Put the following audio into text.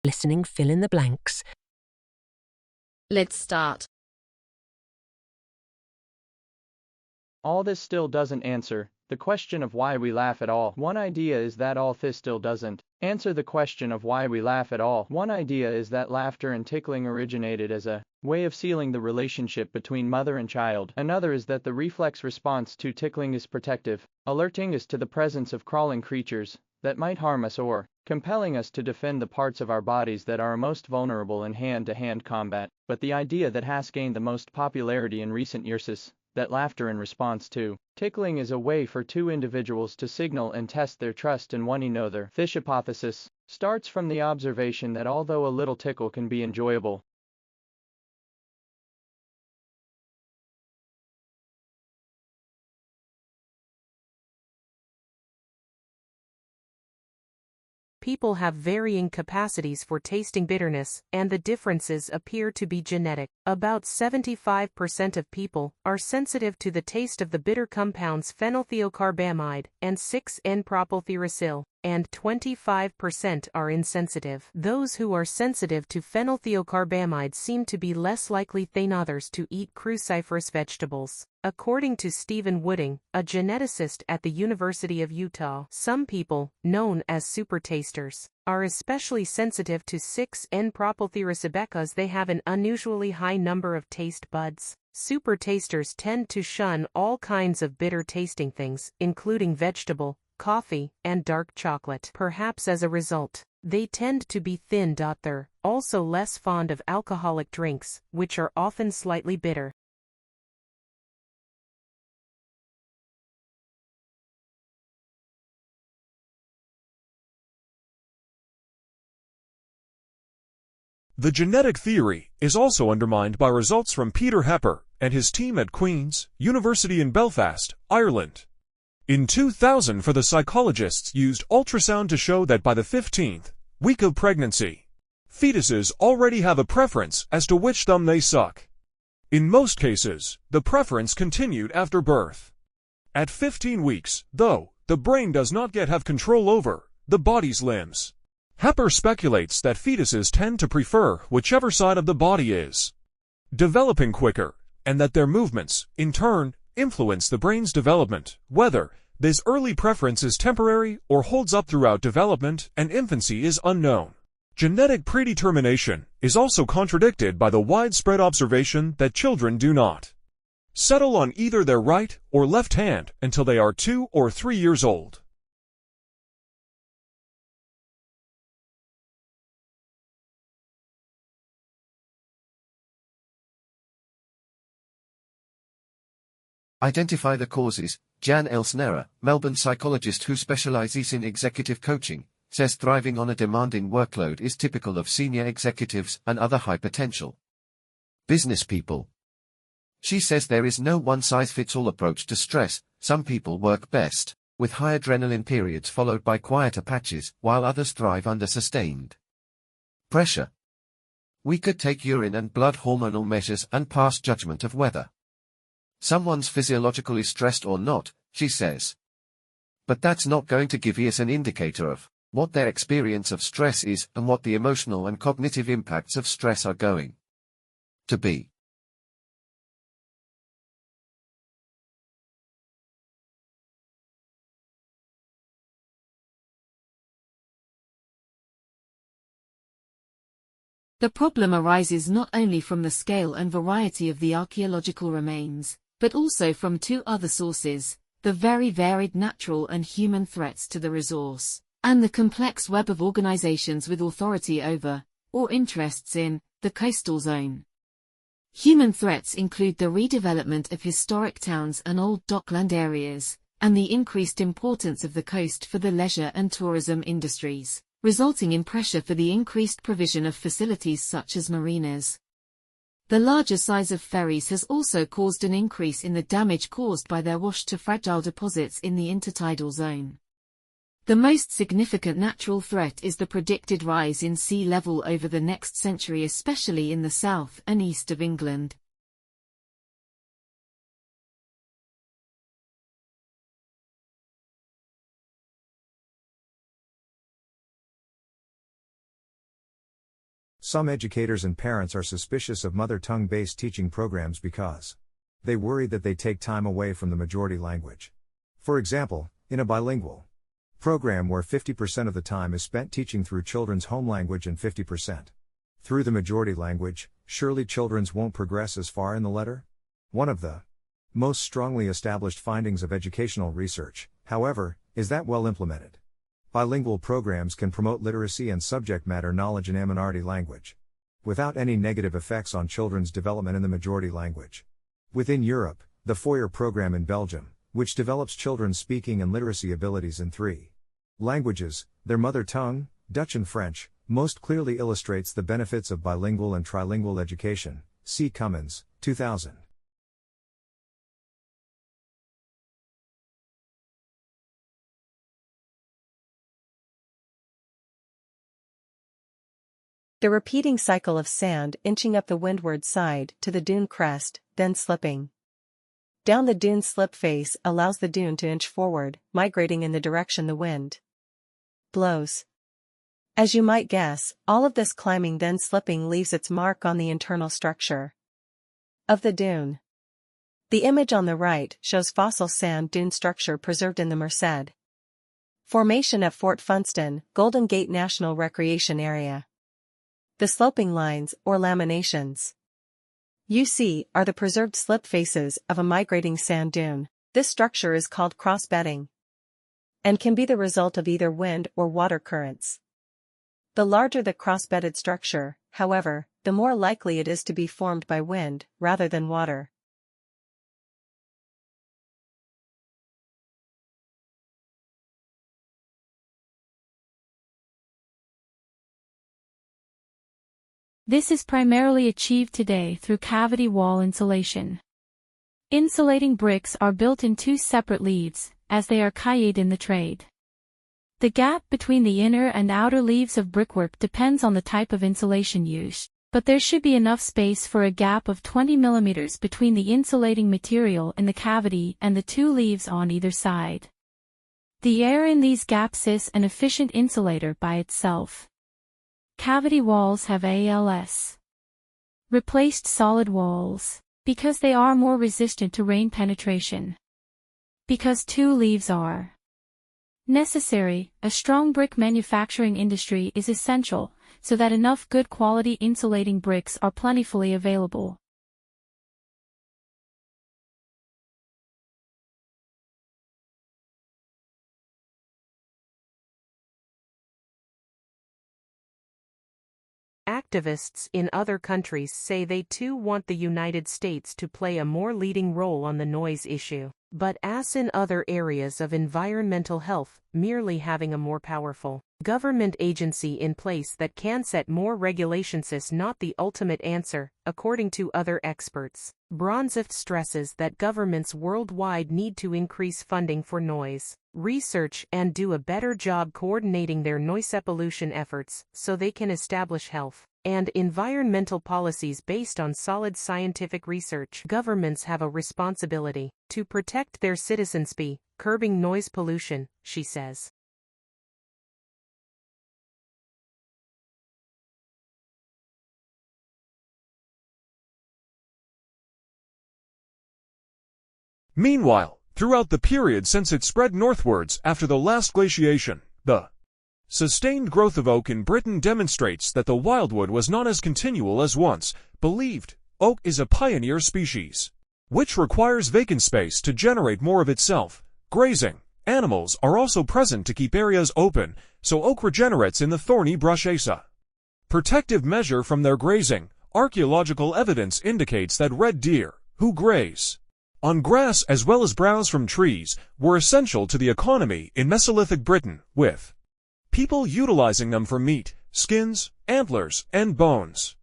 Listening, fill in the blanks. Let's start. All this still doesn't answer the question of why we laugh at all. One idea is that all this still doesn't answer the question of why we laugh at all. One idea is that laughter and tickling originated as a way of sealing the relationship between mother and child. Another is that the reflex response to tickling is protective, alerting us to the presence of crawling creatures that might harm us or compelling us to defend the parts of our bodies that are most vulnerable in hand-to-hand combat. But the idea that has gained the most popularity in recent years is that laughter in response to tickling is a way for two individuals to signal and test their trust in one another. This hypothesis starts from the observation that although a little tickle can be enjoyable, people have varying capacities for tasting bitterness, and the differences appear to be genetic. About 75% of people are sensitive to the taste of the bitter compounds phenylthiocarbamide and 6-N-propylthyrosyl, and 25% are insensitive. Those who are sensitive to phenylthiocarbamide seem to be less likely than others to eat cruciferous vegetables. According to Stephen Wooding, a geneticist at the University of Utah, some people, known as supertasters, are especially sensitive to 6-N-propylthyrosyl because they have an unusually high number of taste buds. Supertasters tend to shun all kinds of bitter-tasting things, including vegetable, coffee, and dark chocolate. Perhaps as a result, they tend to be thin. They're also less fond of alcoholic drinks, which are often slightly bitter. The genetic theory is also undermined by results from Peter Hepper and his team at Queen's University in Belfast, Ireland. In 2000, the psychologists used ultrasound to show that by the 15th week of pregnancy, fetuses already have a preference as to which thumb they suck. In most cases, the preference continued after birth. At 15 weeks, though, the brain does not yet have control over the body's limbs. Hepper speculates that fetuses tend to prefer whichever side of the body is developing quicker, and that their movements, in turn, influence the brain's development. Whether this early preference is temporary or holds up throughout development and infancy is unknown. Genetic predetermination is also contradicted by the widespread observation that children do not settle on either their right or left hand until they are 2 or 3 years old. Identify the causes. Jan Elsner, Melbourne psychologist who specializes in executive coaching, says thriving on a demanding workload is typical of senior executives and other high-potential business people. She says there is no one-size-fits-all approach to stress. Some people work best with high adrenaline periods followed by quieter patches, while others thrive under sustained pressure. We could take urine and blood hormonal measures and pass judgment of whether someone's physiologically stressed or not, she says. But that's not going to give us an indicator of what their experience of stress is and what the emotional and cognitive impacts of stress are going to be. The problem arises not only from the scale and variety of the archaeological remains, but also from two other sources: the very varied natural and human threats to the resource, and the complex web of organizations with authority over, or interests in, the coastal zone. Human threats include the redevelopment of historic towns and old dockland areas, and the increased importance of the coast for the leisure and tourism industries, resulting in pressure for the increased provision of facilities such as marinas. The larger size of ferries has also caused an increase in the damage caused by their wash to fragile deposits in the intertidal zone. The most significant natural threat is the predicted rise in sea level over the next century, especially in the south and east of England. Some educators and parents are suspicious of mother tongue-based teaching programs because they worry that they take time away from the majority language. For example, in a bilingual program where 50% of the time is spent teaching through children's home language and 50% through the majority language, surely children won't progress as far in the letter? One of the most strongly established findings of educational research, however, is that well implemented bilingual programs can promote literacy and subject matter knowledge in a minority language without any negative effects on children's development in the majority language. Within Europe, the Foyer program in Belgium, which develops children's speaking and literacy abilities in 3 languages, their mother tongue, Dutch and French, most clearly illustrates the benefits of bilingual and trilingual education. See Cummins, 2000. The repeating cycle of sand inching up the windward side to the dune crest, then slipping down the dune slip face allows the dune to inch forward, migrating in the direction the wind blows. As you might guess, all of this climbing then slipping leaves its mark on the internal structure of the dune. The image on the right shows fossil sand dune structure preserved in the Merced Formation at Fort Funston, Golden Gate National Recreation Area. The sloping lines, or laminations you see, are the preserved slip faces of a migrating sand dune. This structure is called cross-bedding and can be the result of either wind or water currents. The larger the cross-bedded structure, however, the more likely it is to be formed by wind rather than water. This is primarily achieved today through cavity wall insulation. Insulating bricks are built in 2 separate leaves, as they are cailled in the trade. The gap between the inner and outer leaves of brickwork depends on the type of insulation used, but there should be enough space for a gap of 20 mm between the insulating material in the cavity and the 2 leaves on either side. The air in these gaps is an efficient insulator by itself. Cavity walls have replaced solid walls, because they are more resistant to rain penetration. Because 2 leaves are necessary, a strong brick manufacturing industry is essential, so that enough good quality insulating bricks are plentifully available. Activists in other countries say they too want the United States to play a more leading role on the noise issue. But as in other areas of environmental health, merely having a more powerful government agency in place that can set more regulations is not the ultimate answer, according to other experts. Bronzeth stresses that governments worldwide need to increase funding for noise research and do a better job coordinating their noise pollution efforts so they can establish health and environmental policies based on solid scientific research. Governments have a responsibility to protect their citizens by curbing noise pollution, she says. Meanwhile, throughout the period since it spread northwards after the last glaciation, the sustained growth of oak in Britain demonstrates that the wildwood was not as continual as once believed. Oak is a pioneer species, which requires vacant space to generate more of itself. Grazing animals are also present to keep areas open, so oak regenerates in the thorny brush as a protective measure from their grazing. Archaeological evidence indicates that red deer, who graze on grass as well as browse from trees, were essential to the economy in Mesolithic Britain, with people utilizing them for meat, skins, antlers, and bones.